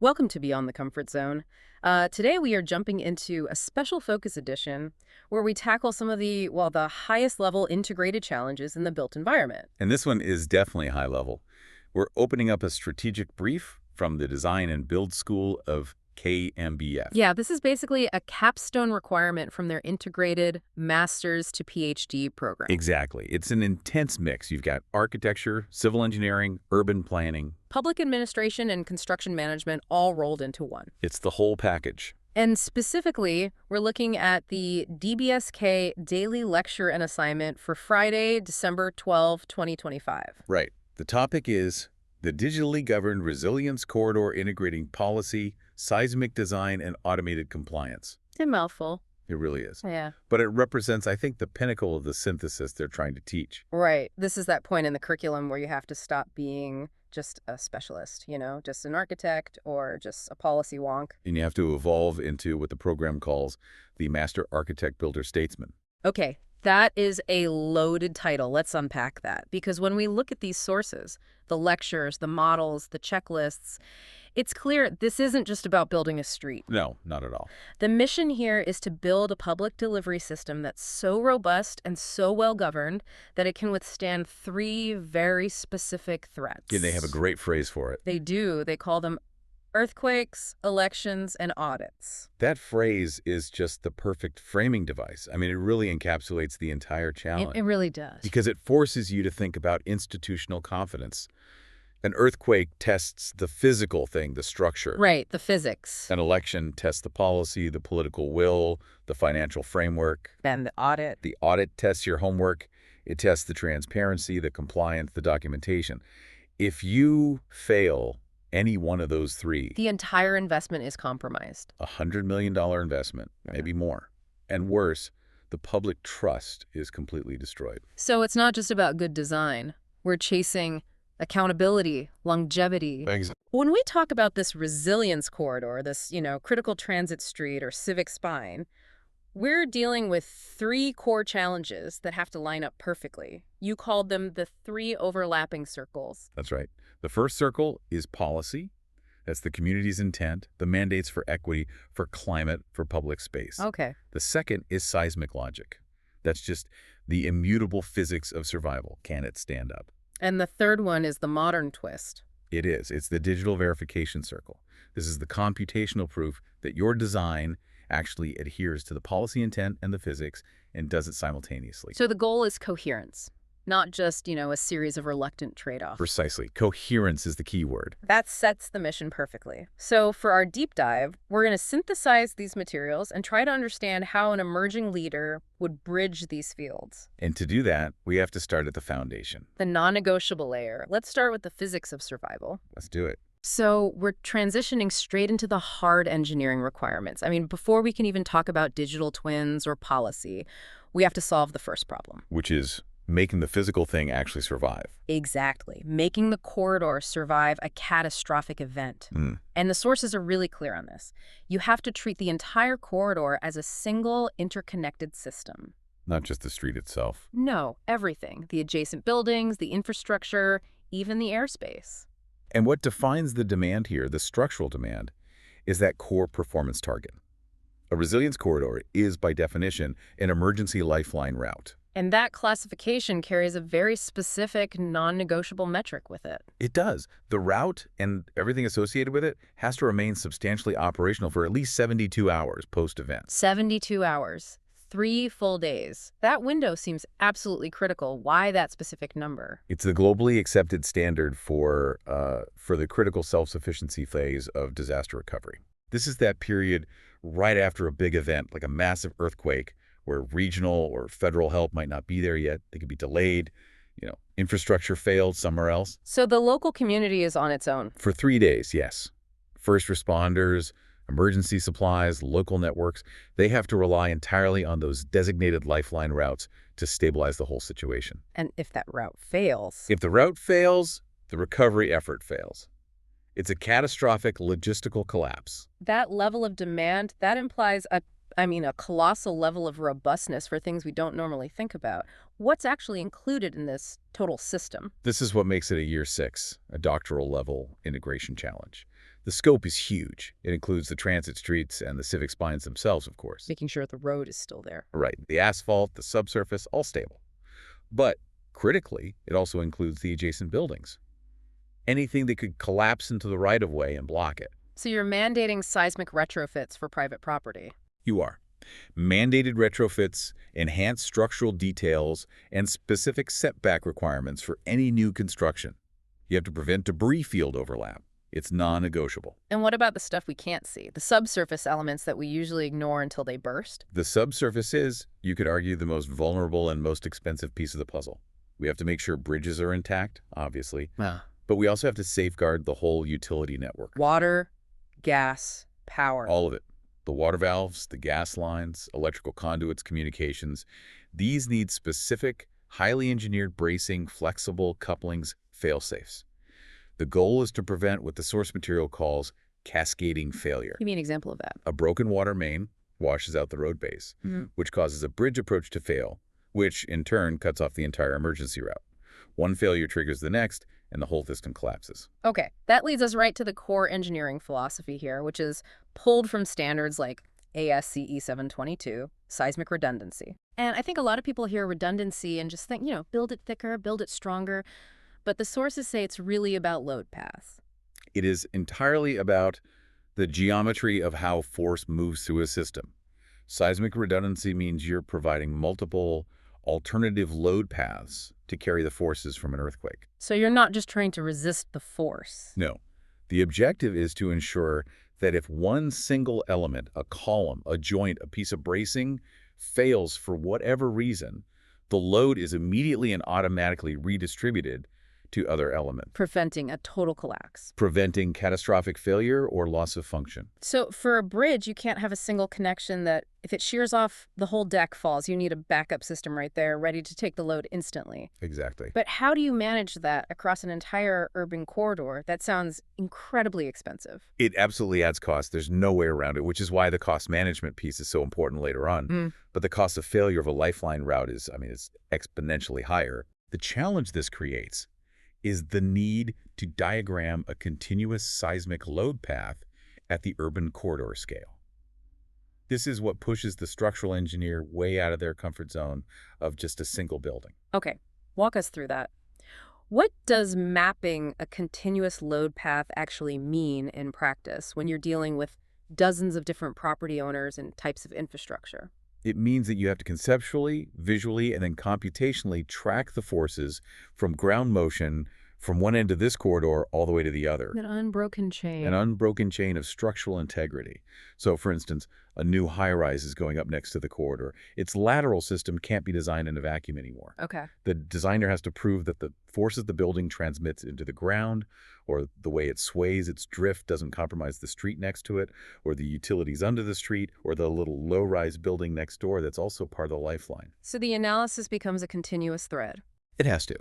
Welcome to Beyond the Comfort Zone. Today we are jumping into a special focus edition where we tackle some of the highest level integrated challenges in the built environment. And this one is definitely high level. We're opening up a strategic brief from the Design and Build School of KING-KAMBUF. Yeah, this is basically a capstone requirement from their integrated master's to PhD program. Exactly. It's an intense mix. You've got architecture, civil engineering, urban planning. Public administration and construction management all rolled into one. It's the whole package. And specifically, we're looking at the DBSK daily lecture and assignment for Friday, December 12, 2025. Right. The topic is the digitally governed resilience corridor integrating policy, seismic design, and automated compliance. It's a mouthful. It really is. Yeah. But it represents, I think, the pinnacle of the synthesis they're trying to teach. Right. This is that point in the curriculum where you have to stop being just a specialist, just an architect or just a policy wonk. And you have to evolve into what the program calls the Master Architect Builder Statesman. Okay, that is a loaded title. Let's unpack that. Because when we look at these sources, the lectures, the models, the checklists, it's clear this isn't just about building a street. No, not at all. The mission here is to build a public delivery system that's so robust and so well-governed that it can withstand three very specific threats. Yeah, they have a great phrase for it. They do. They call them earthquakes, elections, and audits. That phrase is just the perfect framing device. I mean, it really encapsulates the entire challenge. It really does. Because it forces you to think about institutional confidence. An earthquake tests the physical thing, the structure. Right, the physics. An election tests the policy, the political will, the financial framework. And the audit. The audit tests your homework. It tests the transparency, the compliance, the documentation. If you fail any one of those three, the entire investment is compromised. $100 million investment, maybe more. And worse, the public trust is completely destroyed. So it's not just about good design. We're chasing accountability, longevity. Exactly. When we talk about this resilience corridor, this, critical transit street or civic spine, we're dealing with three core challenges that have to line up perfectly. You called them the three overlapping circles. That's right. The first circle is policy. That's the community's intent, the mandates for equity, for climate, for public space. Okay. The second is seismic logic. That's just the immutable physics of survival. Can it stand up? And the third one is the modern twist. It is. It's the digital verification circle. This is the computational proof that your design actually adheres to the policy intent and the physics and does it simultaneously. So the goal is coherence, not just, a series of reluctant trade-offs. Precisely. Coherence is the key word. That sets the mission perfectly. So for our deep dive, we're going to synthesize these materials and try to understand how an emerging leader would bridge these fields. And to do that, we have to start at the foundation. The non-negotiable layer. Let's start with the physics of survival. Let's do it. So we're transitioning straight into the hard engineering requirements. I mean, before we can even talk about digital twins or policy, we have to solve the first problem. Which is making the physical thing actually survive. Exactly. Making the corridor survive a catastrophic event. And the sources are really clear on this. You have to treat the entire corridor as a single interconnected system. Not just the street itself. No, everything. The adjacent buildings, the infrastructure, even the airspace. And what defines the demand here, the structural demand, is that core performance target. A resilience corridor is, by definition, an emergency lifeline route. And that classification carries a very specific, non-negotiable metric with it. It does. The route and everything associated with it has to remain substantially operational for at least 72 hours post-event. 72 hours. 3 full days. That window seems absolutely critical. Why that specific number? It's the globally accepted standard for the critical self-sufficiency phase of disaster recovery. This is that period right after a big event, like a massive earthquake, where regional or federal help might not be there yet. They could be delayed. Infrastructure failed somewhere else. So the local community is on its own. For 3 days, yes. First responders, emergency supplies, local networks, they have to rely entirely on those designated lifeline routes to stabilize the whole situation. And if that route fails? If the route fails, the recovery effort fails. It's a catastrophic logistical collapse. That level of demand, that implies a colossal level of robustness for things we don't normally think about. What's actually included in this total system? This is what makes it a year 6, a doctoral level integration challenge. The scope is huge. It includes the transit streets and the civic spines themselves, of course. Making sure the road is still there. Right. The asphalt, the subsurface, all stable. But critically, it also includes the adjacent buildings. Anything that could collapse into the right-of-way and block it. So you're mandating seismic retrofits for private property. You are. Mandated retrofits, enhanced structural details, and specific setback requirements for any new construction. You have to prevent debris field overlap. It's non-negotiable. And what about the stuff we can't see? The subsurface elements that we usually ignore until they burst? The subsurface is, you could argue, the most vulnerable and most expensive piece of the puzzle. We have to make sure bridges are intact, obviously, but we also have to safeguard the whole utility network. Water, gas, power. All of it. The water valves, the gas lines, electrical conduits, communications. These need specific, highly engineered bracing, flexible couplings, fail-safes. The goal is to prevent what the source material calls cascading failure. Give me an example of that. A broken water main washes out the road base, which causes a bridge approach to fail, which in turn cuts off the entire emergency route. One failure triggers the next, and the whole system collapses. Okay, that leads us right to the core engineering philosophy here, which is pulled from standards like ASCE 722, seismic redundancy. And I think a lot of people hear redundancy and just think, build it thicker, build it stronger. But the sources say it's really about load paths. It is entirely about the geometry of how force moves through a system. Seismic redundancy means you're providing multiple alternative load paths to carry the forces from an earthquake. So you're not just trying to resist the force. No. The objective is to ensure that if one single element, a column, a joint, a piece of bracing, fails for whatever reason, the load is immediately and automatically redistributed to other elements. Preventing a total collapse. Preventing catastrophic failure or loss of function. So for a bridge, you can't have a single connection that if it shears off, the whole deck falls. You need a backup system right there ready to take the load instantly. Exactly. But how do you manage that across an entire urban corridor? That sounds incredibly expensive. It absolutely adds cost. There's no way around it, which is why the cost management piece is so important later on. But the cost of failure of a lifeline route is, it's exponentially higher. The challenge this creates is the need to diagram a continuous seismic load path at the urban corridor scale. This is what pushes the structural engineer way out of their comfort zone of just a single building. Okay, walk us through that. What does mapping a continuous load path actually mean in practice when you're dealing with dozens of different property owners and types of infrastructure? It means that you have to conceptually, visually, and then computationally track the forces from ground motion from one end of this corridor all the way to the other. An unbroken chain. An unbroken chain of structural integrity. So, for instance, a new high-rise is going up next to the corridor. Its lateral system can't be designed in a vacuum anymore. Okay. The designer has to prove that the forces the building transmits into the ground, or the way it sways, its drift doesn't compromise the street next to it, or the utilities under the street, or the little low-rise building next door that's also part of the lifeline. So the analysis becomes a continuous thread. It has to.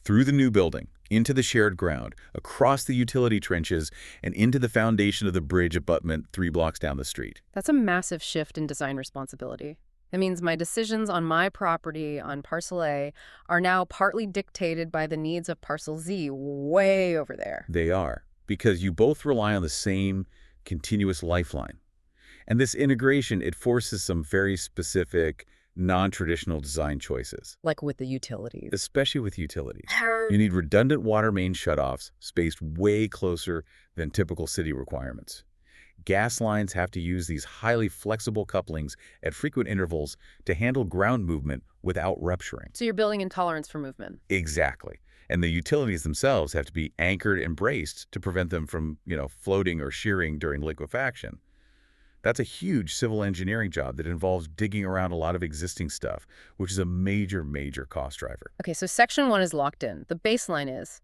Through the new building, into the shared ground, across the utility trenches, and into the foundation of the bridge abutment 3 blocks down the street. That's a massive shift in design responsibility. It means my decisions on my property on Parcel A are now partly dictated by the needs of Parcel Z way over there. They are, because you both rely on the same continuous lifeline. And this integration, it forces some very specific, non-traditional design choices. Like with the utilities. Especially with utilities. You need redundant water main shutoffs spaced way closer than typical city requirements. Gas lines have to use these highly flexible couplings at frequent intervals to handle ground movement without rupturing. So you're building in tolerance for movement. Exactly. And the utilities themselves have to be anchored and braced to prevent them from, floating or shearing during liquefaction. That's a huge civil engineering job that involves digging around a lot of existing stuff, which is a major, major cost driver. Okay, so Section 1 is locked in. The baseline is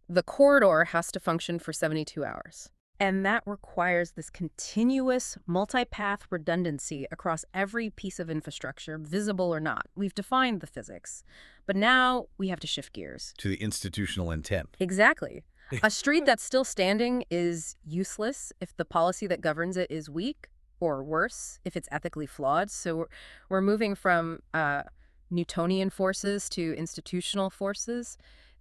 the corridor has to function for 72 hours. And that requires this continuous multipath redundancy across every piece of infrastructure, visible or not. We've defined the physics, but now we have to shift gears. To the institutional intent. Exactly. A street that's still standing is useless if the policy that governs it is weak, or worse, if it's ethically flawed. So we're moving from Newtonian forces to institutional forces.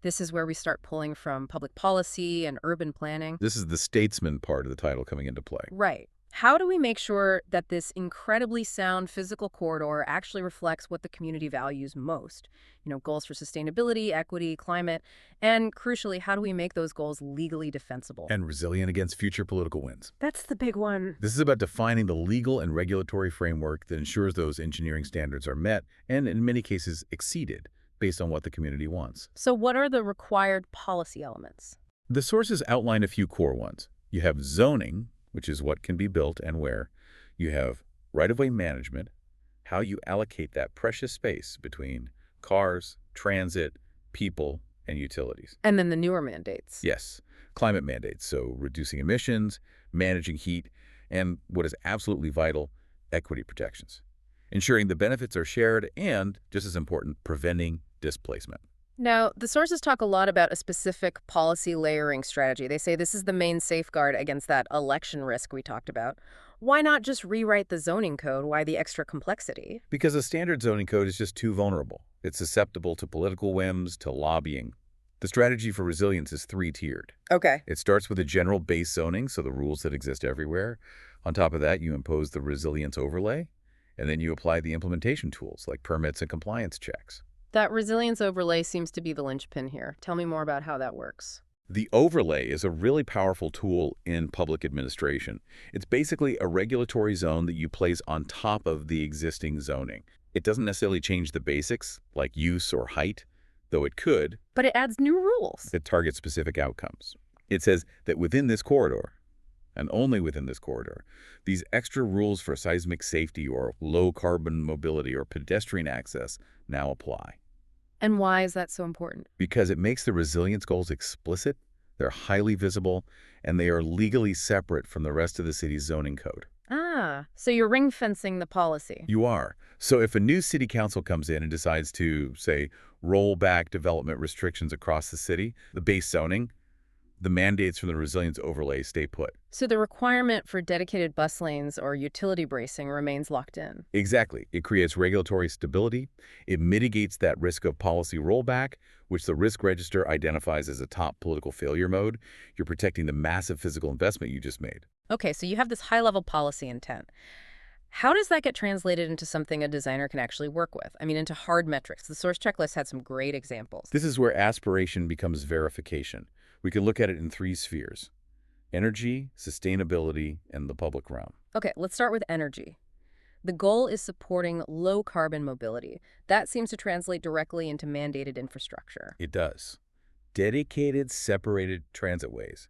This is where we start pulling from public policy and urban planning. This is the statesman part of the title coming into play. Right. How do we make sure that this incredibly sound physical corridor actually reflects what the community values most? Goals for sustainability, equity, climate, and crucially, how do we make those goals legally defensible? And resilient against future political winds. That's the big one. This is about defining the legal and regulatory framework that ensures those engineering standards are met and, in many cases, exceeded based on what the community wants. So what are the required policy elements? The sources outline a few core ones. You have zoning, which is what can be built and where. You have right-of-way management, how you allocate that precious space between cars, transit, people, and utilities. And then the newer mandates. Yes, climate mandates, so reducing emissions, managing heat, and what is absolutely vital, equity protections. Ensuring the benefits are shared and, just as important, preventing displacement. Now, the sources talk a lot about a specific policy layering strategy. They say this is the main safeguard against that election risk we talked about. Why not just rewrite the zoning code? Why the extra complexity? Because a standard zoning code is just too vulnerable. It's susceptible to political whims, to lobbying. The strategy for resilience is three-tiered. Okay. It starts with a general base zoning, so the rules that exist everywhere. On top of that, you impose the resilience overlay, and then you apply the implementation tools like permits and compliance checks. That resilience overlay seems to be the linchpin here. Tell me more about how that works. The overlay is a really powerful tool in public administration. It's basically a regulatory zone that you place on top of the existing zoning. It doesn't necessarily change the basics, like use or height, though it could. But it adds new rules. That target specific outcomes. It says that within this corridor, and only within this corridor, these extra rules for seismic safety or low carbon mobility or pedestrian access now apply. And why is that so important? Because it makes the resilience goals explicit, they're highly visible, and they are legally separate from the rest of the city's zoning code. Ah, so you're ring-fencing the policy. You are. So if a new city council comes in and decides to, say, roll back development restrictions across the city, the base zoning, the mandates from the resilience overlay stay put. So the requirement for dedicated bus lanes or utility bracing remains locked in. Exactly. It creates regulatory stability. It mitigates that risk of policy rollback, which the risk register identifies as a top political failure mode. You're protecting the massive physical investment you just made. Okay, so you have this high-level policy intent. How does that get translated into something a designer can actually work with? I mean, into hard metrics. The source checklist had some great examples. This is where aspiration becomes verification. We can look at it in three spheres: energy, sustainability, and the public realm. Okay, let's start with energy. The goal is supporting low-carbon mobility. That seems to translate directly into mandated infrastructure. It does. Dedicated, separated transit ways.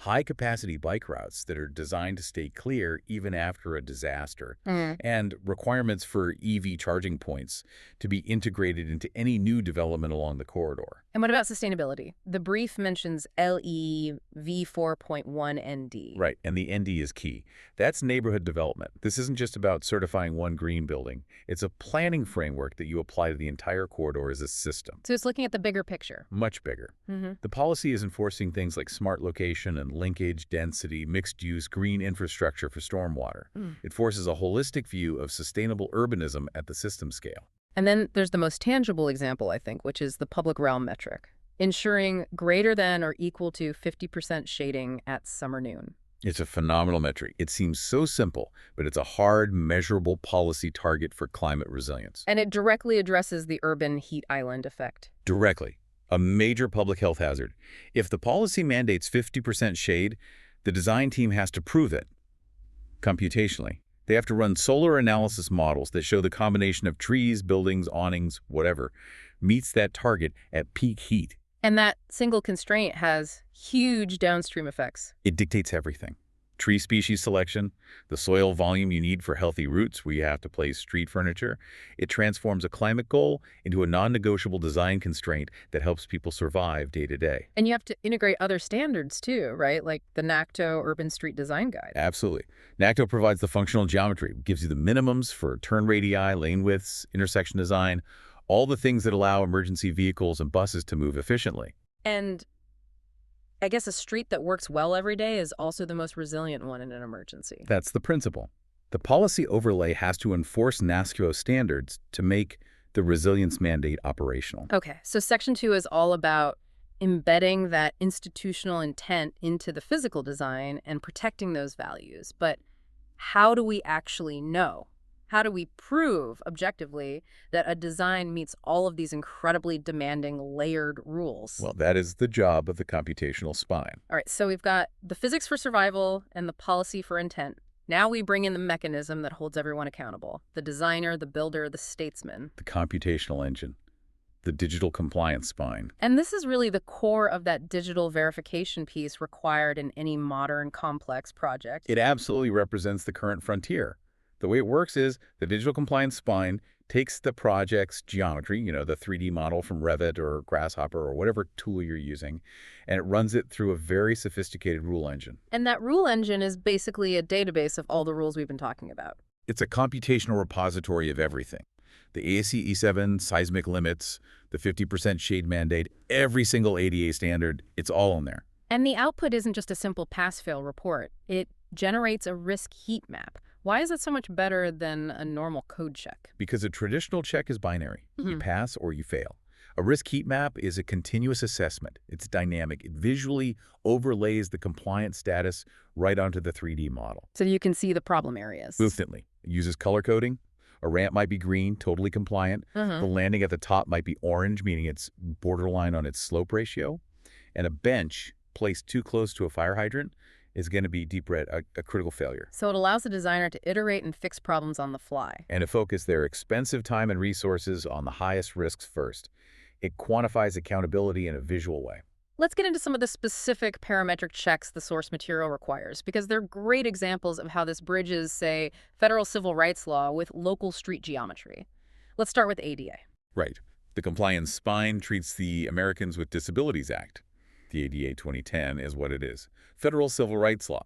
High-capacity bike routes that are designed to stay clear even after a disaster, and requirements for EV charging points to be integrated into any new development along the corridor. And what about sustainability? The brief mentions LEV 4.1 ND. Right, and the ND is key. That's neighborhood development. This isn't just about certifying one green building. It's a planning framework that you apply to the entire corridor as a system. So it's looking at the bigger picture. Much bigger. The policy is enforcing things like smart location and linkage, density, mixed-use, green infrastructure for stormwater. It forces a holistic view of sustainable urbanism at the system scale. And then there's the most tangible example, I think, which is the public realm metric, ensuring greater than or equal to 50% shading at summer noon. It's a phenomenal metric. It seems so simple, but it's a hard, measurable policy target for climate resilience. And it directly addresses the urban heat island effect. Directly. A major public health hazard. If the policy mandates 50% shade, the design team has to prove it computationally. They have to run solar analysis models that show the combination of trees, buildings, awnings, whatever, meets that target at peak heat. And that single constraint has huge downstream effects. It dictates everything. Tree species selection, the soil volume you need for healthy roots where you have to place street furniture. It transforms a climate goal into a non-negotiable design constraint that helps people survive day to day. And you have to integrate other standards too, right? Like the NACTO Urban Street Design Guide. Absolutely. NACTO provides the functional geometry, gives you the minimums for turn radii, lane widths, intersection design, all the things that allow emergency vehicles and buses to move efficiently. And I guess a street that works well every day is also the most resilient one in an emergency. That's the principle. The policy overlay has to enforce NACTO standards to make the resilience mandate operational. Okay, so Section 2 is all about embedding that institutional intent into the physical design and protecting those values. But how do we actually know? How do we prove objectively that a design meets all of these incredibly demanding layered rules? Well, that is the job of the computational spine. All right, so we've got the physics for survival and the policy for intent. Now we bring in the mechanism that holds everyone accountable: the designer, the builder, the statesman. The computational engine, the digital compliance spine. And this is really the core of that digital verification piece required in any modern complex project. It absolutely represents the current frontier. The way it works is the digital compliance spine takes the project's geometry, the 3D model from Revit or Grasshopper or whatever tool you're using, and it runs it through a very sophisticated rule engine. And that rule engine is basically a database of all the rules we've been talking about. It's a computational repository of everything. The ASCE E7 seismic limits, the 50% shade mandate, every single ADA standard, it's all in there. And the output isn't just a simple pass-fail report. It generates a risk heat map. Why is it so much better than a normal code check? Because a traditional check is binary. You pass or you fail. A risk heat map is a continuous assessment. It's dynamic. It visually overlays the compliance status right onto the 3D model. So you can see the problem areas. Instantly. It uses color coding. A ramp might be green, totally compliant. The landing at the top might be orange, meaning it's borderline on its slope ratio. And a bench placed too close to a fire hydrant is going to be deep red, a critical failure. So it allows the designer to iterate and fix problems on the fly. And to focus their expensive time and resources on the highest risks first. It quantifies accountability in a visual way. Let's get into some of the specific parametric checks the source material requires, because they're great examples of how this bridges, say, federal civil rights law with local street geometry. Let's start with ADA. Right. The compliance spine treats the Americans with Disabilities Act. The ADA 2010 is what it is. Federal civil rights law.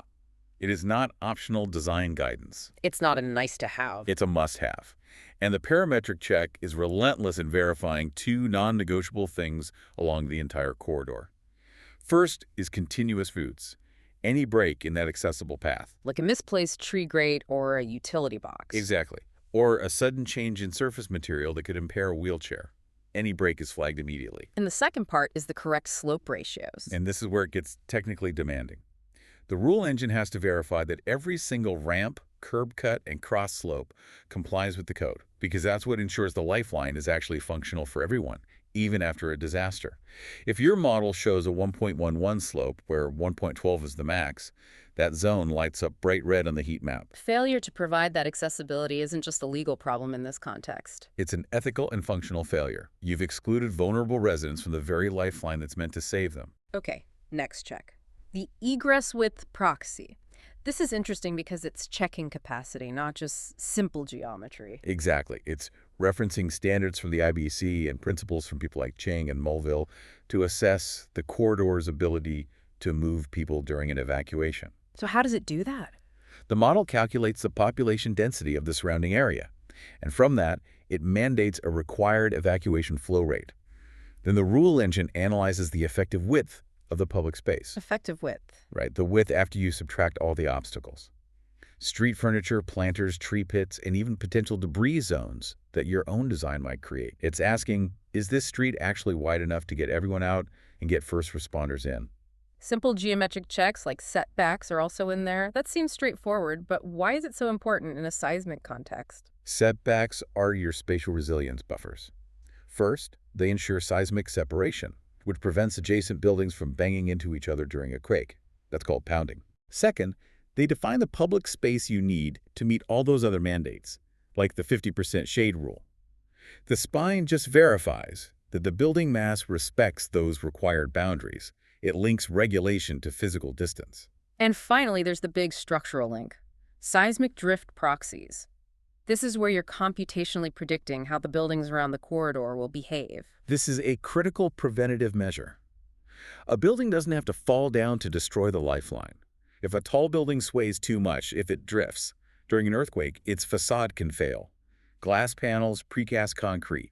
It is not optional design guidance. It's not a nice to have. It's a must-have. And the parametric check is relentless in verifying two non-negotiable things along the entire corridor. First is continuous routes. Any break in that accessible path. Like a misplaced tree grate or a utility box. Exactly. Or a sudden change in surface material that could impair a wheelchair. Any break is flagged immediately. And the second part is the correct slope ratios. And this is where it gets technically demanding. The rule engine has to verify that every single ramp, curb cut, and cross slope complies with the code, because that's what ensures the lifeline is actually functional for everyone, even after a disaster. If your model shows a 1.11 slope, where 1.12 is the max, that zone lights up bright red on the heat map. Failure to provide that accessibility isn't just a legal problem in this context. It's an ethical and functional failure. You've excluded vulnerable residents from the very lifeline that's meant to save them. Okay, next check. The egress width proxy. This is interesting because it's checking capacity, not just simple geometry. Exactly. It's referencing standards from the IBC and principles from people like Chang and Mulville to assess the corridor's ability to move people during an evacuation. So how does it do that? The model calculates the population density of the surrounding area, and from that, it mandates a required evacuation flow rate. Then the rule engine analyzes the effective width of the public space. Effective width. Right, the width after you subtract all the obstacles. Street furniture, planters, tree pits, and even potential debris zones that your own design might create. It's asking, is this street actually wide enough to get everyone out and get first responders in? Simple geometric checks like setbacks are also in there. That seems straightforward, but why is it so important in a seismic context? Setbacks are your spatial resilience buffers. First, they ensure seismic separation, which prevents adjacent buildings from banging into each other during a quake. That's called pounding. Second, they define the public space you need to meet all those other mandates, like the 50% shade rule. The spine just verifies that the building mass respects those required boundaries. It links regulation to physical distance. And finally, there's the big structural link: seismic drift proxies. This is where you're computationally predicting how the buildings around the corridor will behave. This is a critical preventative measure. A building doesn't have to fall down to destroy the lifeline. If a tall building sways too much, if it drifts, during an earthquake, its facade can fail. Glass panels, precast concrete,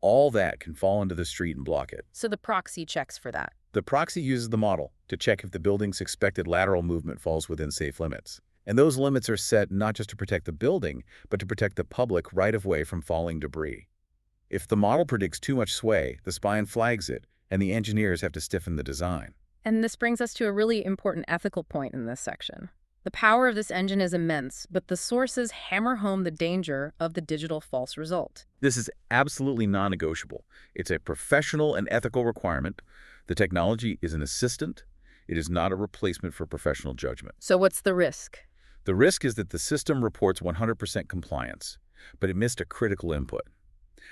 all that can fall into the street and block it. So the proxy checks for that. The proxy uses the model to check if the building's expected lateral movement falls within safe limits. And those limits are set not just to protect the building, but to protect the public right of way from falling debris. If the model predicts too much sway, the spine flags it and the engineers have to stiffen the design. And this brings us to a really important ethical point in this section. The power of this engine is immense, but the sources hammer home the danger of the digital false result. This is absolutely non-negotiable. It's a professional and ethical requirement. The technology is an assistant. It is not a replacement for professional judgment. So what's the risk? The risk is that the system reports 100% compliance, but it missed a critical input.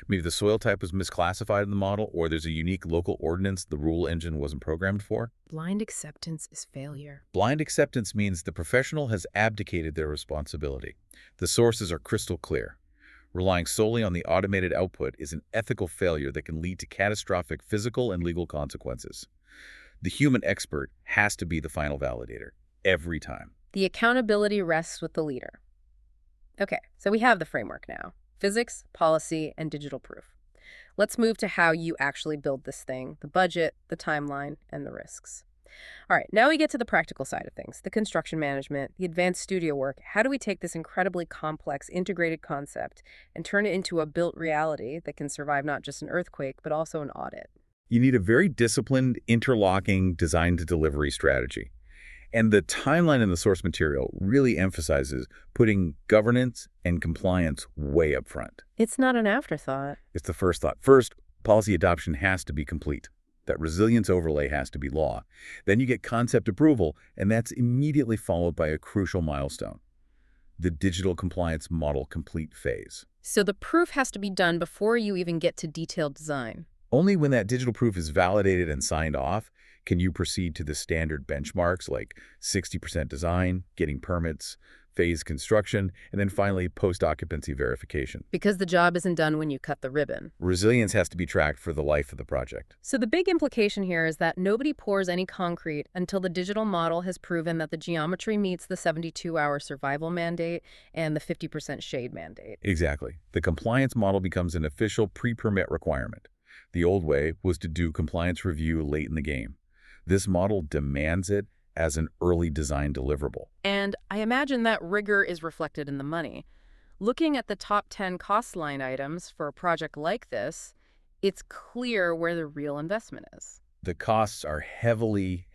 Maybe the soil type was misclassified in the model, or there's a unique local ordinance the rule engine wasn't programmed for. Blind acceptance is failure. Blind acceptance means the professional has abdicated their responsibility. The sources are crystal clear. Relying solely on the automated output is an ethical failure that can lead to catastrophic physical and legal consequences. The human expert has to be the final validator, every time. The accountability rests with the leader. Okay, so we have the framework now. Physics, policy, and digital proof. Let's move to how you actually build this thing, the budget, the timeline, and the risks. All right, now we get to the practical side of things, the construction management, the advanced studio work. How do we take this incredibly complex, integrated concept and turn it into a built reality that can survive not just an earthquake, but also an audit? You need a very disciplined, interlocking design-to-delivery strategy. And the timeline in the source material really emphasizes putting governance and compliance way up front. It's not an afterthought. It's the first thought. First, policy adoption has to be complete. That resilience overlay has to be law. Then you get concept approval, and that's immediately followed by a crucial milestone, the digital compliance model complete phase. So the proof has to be done before you even get to detailed design. Only when that digital proof is validated and signed off can you proceed to the standard benchmarks like 60% design, getting permits, phase construction, and then finally post-occupancy verification. Because the job isn't done when you cut the ribbon. Resilience has to be tracked for the life of the project. So the big implication here is that nobody pours any concrete until the digital model has proven that the geometry meets the 72-hour survival mandate and the 50% shade mandate. Exactly. The compliance model becomes an official pre-permit requirement. The old way was to do compliance review late in the game. This model demands it as an early design deliverable. And I imagine that rigor is reflected in the money. Looking at the top 10 cost line items for a project like this, it's clear where the real investment is. The costs are heavily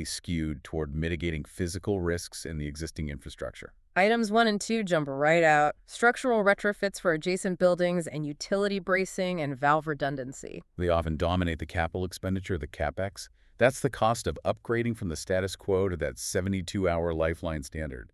skewed toward mitigating physical risks in the existing infrastructure. Items 1 and 2 jump right out. Structural retrofits for adjacent buildings and utility bracing and valve redundancy. They often dominate the capital expenditure, the CapEx. That's the cost of upgrading from the status quo to that 72-hour lifeline standard.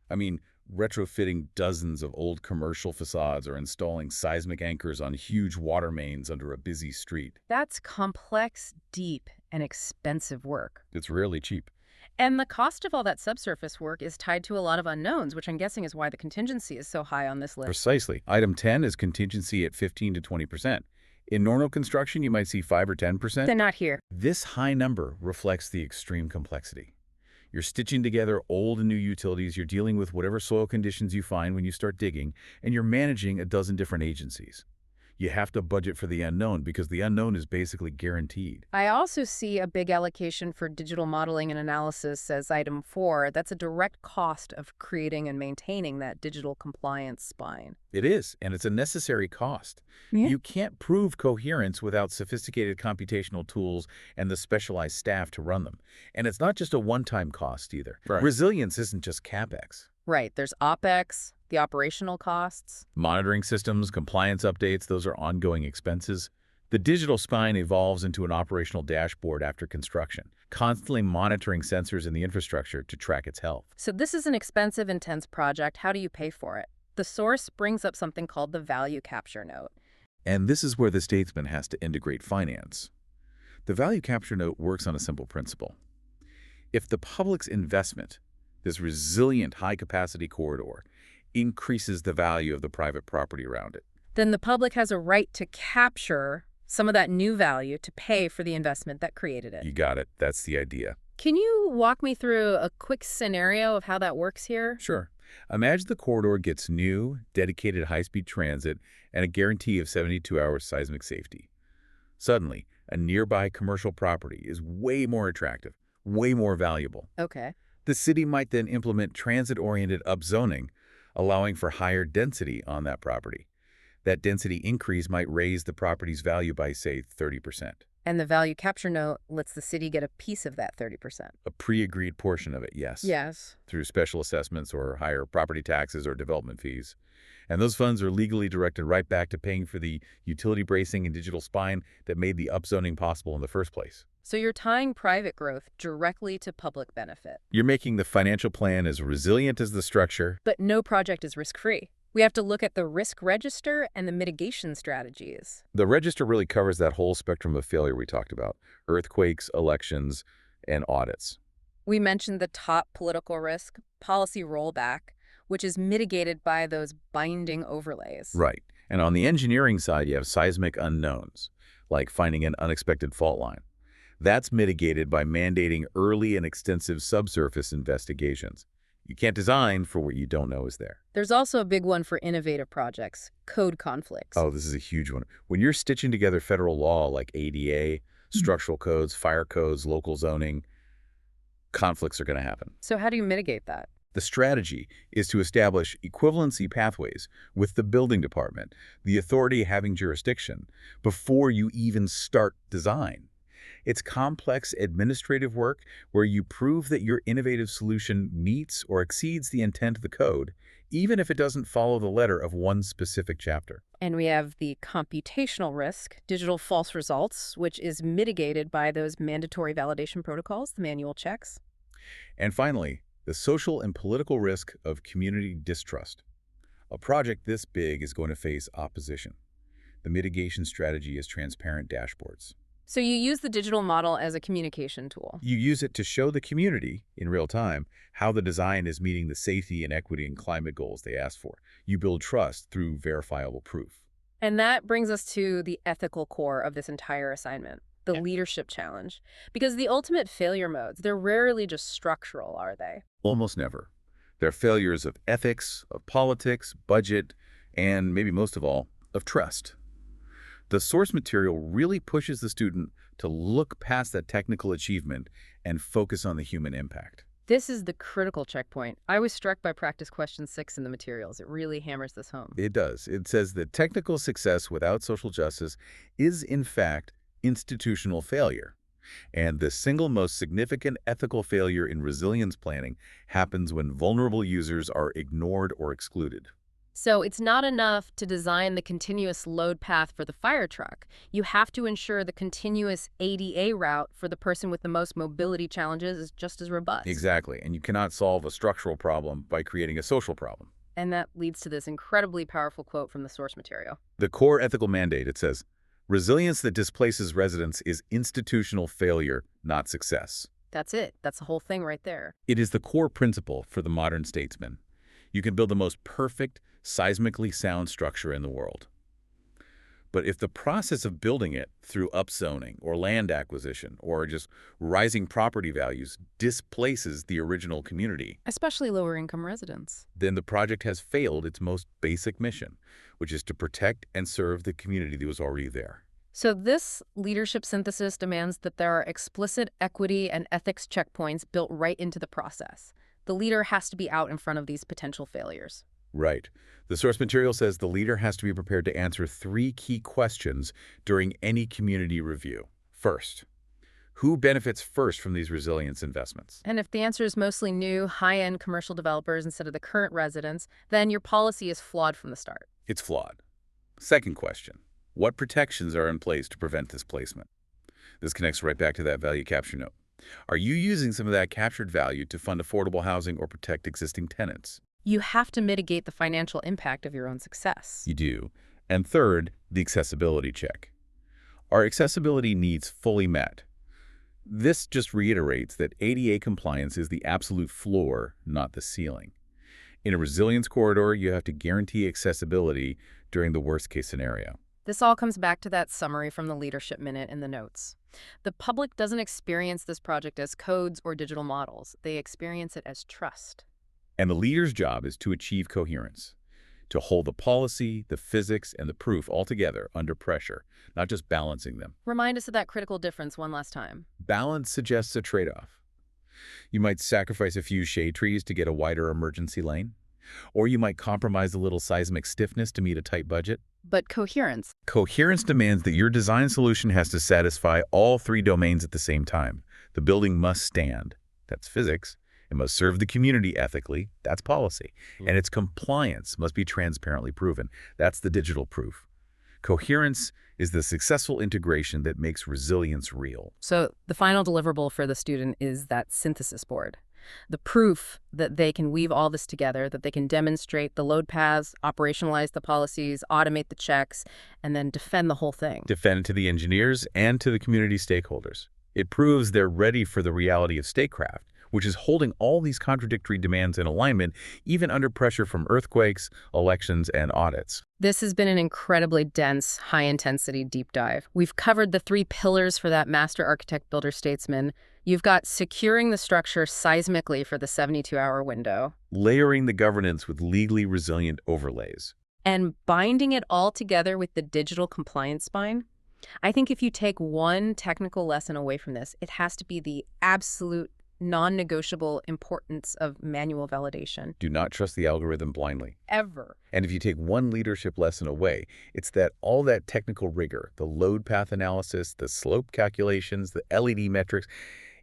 I mean, retrofitting dozens of old commercial facades or installing seismic anchors on huge water mains under a busy street. That's complex, deep, and expensive work. It's rarely cheap. And the cost of all that subsurface work is tied to a lot of unknowns, which I'm guessing is why the contingency is so high on this list. Precisely. Item 10 is contingency at 15 to 20%. In normal construction, you might see 5 or 10%. They're not here. This high number reflects the extreme complexity. You're stitching together old and new utilities, you're dealing with whatever soil conditions you find when you start digging, and you're managing a dozen different agencies. You have to budget for the unknown because the unknown is basically guaranteed. I also see a big allocation for digital modeling and analysis as item 4. That's a direct cost of creating and maintaining that digital compliance spine. It is, and it's a necessary cost. Yeah. You can't prove coherence without sophisticated computational tools and the specialized staff to run them. And it's not just a one-time cost either. Right. Resilience isn't just CapEx. Right. There's OpEx, the operational costs. Monitoring systems, compliance updates, those are ongoing expenses. The digital spine evolves into an operational dashboard after construction, constantly monitoring sensors in the infrastructure to track its health. So this is an expensive, intense project. How do you pay for it? The source brings up something called the value capture note. And this is where the Statesman has to integrate finance. The value capture note works on a simple principle. If the public's investment, this resilient high-capacity corridor, increases the value of the private property around it, then the public has a right to capture some of that new value to pay for the investment that created it. You got it. That's the idea. Can you walk me through a quick scenario of how that works here? Sure. Imagine the corridor gets new, dedicated high-speed transit and a guarantee of 72 hours seismic safety. Suddenly, a nearby commercial property is way more attractive, way more valuable. Okay. The city might then implement transit-oriented upzoning, allowing for higher density on that property. That density increase might raise the property's value by, say, 30%. And the value capture note lets the city get a piece of that 30%. A pre-agreed portion of it, yes, Yes. through special assessments or higher property taxes or development fees. And those funds are legally directed right back to paying for the utility bracing and digital spine that made the upzoning possible in the first place. So you're tying private growth directly to public benefit. You're making the financial plan as resilient as the structure. But no project is risk-free. We have to look at the risk register and the mitigation strategies. The register really covers that whole spectrum of failure we talked about: earthquakes, elections, and audits. We mentioned the top political risk, policy rollback, which is mitigated by those binding overlays. Right. And on the engineering side, you have seismic unknowns, like finding an unexpected fault line. That's mitigated by mandating early and extensive subsurface investigations. You can't design for what you don't know is there. There's also a big one for innovative projects, code conflicts. Oh, this is a huge one. When you're stitching together federal law like ADA, structural codes, fire codes, local zoning, conflicts are going to happen. So how do you mitigate that? The strategy is to establish equivalency pathways with the building department, the authority having jurisdiction, before you even start design. It's complex administrative work where you prove that your innovative solution meets or exceeds the intent of the code, even if it doesn't follow the letter of one specific chapter. And we have the computational risk, digital false results, which is mitigated by those mandatory validation protocols, the manual checks. And finally, the social and political risk of community distrust. A project this big is going to face opposition. The mitigation strategy is transparent dashboards. So you use the digital model as a communication tool. You use it to show the community, in real time, how the design is meeting the safety and equity and climate goals they asked for. You build trust through verifiable proof. And that brings us to the ethical core of this entire assignment, the leadership challenge. Because the ultimate failure modes, they're rarely just structural, are they? Almost never. They're failures of ethics, of politics, budget, and maybe most of all, of trust. The source material really pushes the student to look past that technical achievement and focus on the human impact. This is the critical checkpoint. I was struck by practice question 6 in the materials. It really hammers this home. It does. It says that technical success without social justice is, in fact, institutional failure. And the single most significant ethical failure in resilience planning happens when vulnerable users are ignored or excluded. So it's not enough to design the continuous load path for the fire truck. You have to ensure the continuous ADA route for the person with the most mobility challenges is just as robust. Exactly. And you cannot solve a structural problem by creating a social problem. And that leads to this incredibly powerful quote from the source material. The core ethical mandate, it says, resilience that displaces residents is institutional failure, not success. That's it. That's the whole thing right there. It is the core principle for the modern statesman. You can build the most perfect, seismically sound structure in the world. But if the process of building it through upzoning or land acquisition or just rising property values displaces the original community, Especially lower income residents. then the project has failed its most basic mission, which is to protect and serve the community that was already there. So this leadership synthesis demands that there are explicit equity and ethics checkpoints built right into the process. The leader has to be out in front of these potential failures. Right. The source material says the leader has to be prepared to answer 3 key questions during any community review. First, who benefits first from these resilience investments? And if the answer is mostly new, high-end commercial developers instead of the current residents, then your policy is flawed from the start. It's flawed. Second question, what protections are in place to prevent this placement? This connects right back to that value capture note. Are you using some of that captured value to fund affordable housing or protect existing tenants? You have to mitigate the financial impact of your own success. You do. And third, the accessibility check. Are accessibility needs fully met? This just reiterates that ADA compliance is the absolute floor, not the ceiling. In a resilience corridor, you have to guarantee accessibility during the worst-case scenario. This all comes back to that summary from the leadership minute in the notes. The public doesn't experience this project as codes or digital models. They experience it as trust. And the leader's job is to achieve coherence, to hold the policy, the physics, and the proof all together under pressure, not just balancing them. Remind us of that critical difference one last time. Balance suggests a trade-off. You might sacrifice a few shade trees to get a wider emergency lane, Or you might compromise a little seismic stiffness to meet a tight budget. But coherence. Coherence demands that your design solution has to satisfy all three domains at the same time. The building must stand. That's physics. It must serve the community ethically. That's policy. And its compliance must be transparently proven. That's the digital proof. Coherence is the successful integration that makes resilience real. So the final deliverable for the student is that synthesis board. The proof that they can weave all this together, that they can demonstrate the load paths, operationalize the policies, automate the checks, and then defend the whole thing. Defend it to the engineers and to the community stakeholders. It proves they're ready for the reality of statecraft, which is holding all these contradictory demands in alignment, even under pressure from earthquakes, elections, and audits. This has been an incredibly dense, high-intensity deep dive. We've covered the three pillars for that master architect builder statesman. You've got securing the structure seismically for the 72-hour window. Layering the governance with legally resilient overlays. And binding it all together with the digital compliance spine. I think if you take one technical lesson away from this, it has to be the absolute non-negotiable importance of manual validation. Do not trust the algorithm blindly. Ever. And if you take one leadership lesson away, it's that all that technical rigor, the load path analysis, the slope calculations, the LED metrics,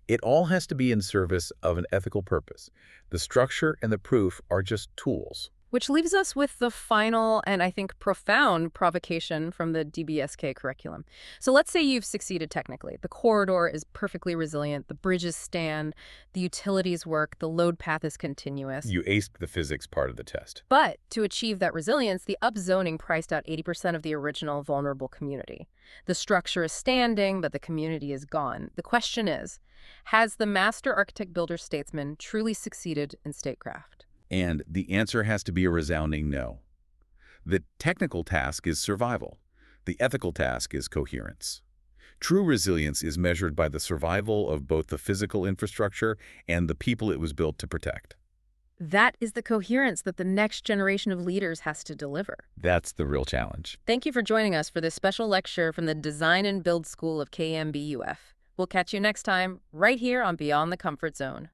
it all has to be in service of an ethical purpose. The structure and the proof are just tools. Which leaves us with the final and I think profound provocation from the DBSK curriculum. So let's say you've succeeded technically. The corridor is perfectly resilient, the bridges stand, the utilities work, the load path is continuous. You aced the physics part of the test. But to achieve that resilience, the upzoning priced out 80% of the original vulnerable community. The structure is standing, but the community is gone. The question is, has the master architect builder statesman truly succeeded in statecraft? And the answer has to be a resounding no. The technical task is survival. The ethical task is coherence. True resilience is measured by the survival of both the physical infrastructure and the people it was built to protect. That is the coherence that the next generation of leaders has to deliver. That's the real challenge. Thank you for joining us for this special lecture from the Design and Build School of KING-KAMBUF. We'll catch you next time, right here on Beyond the Comfort Zone.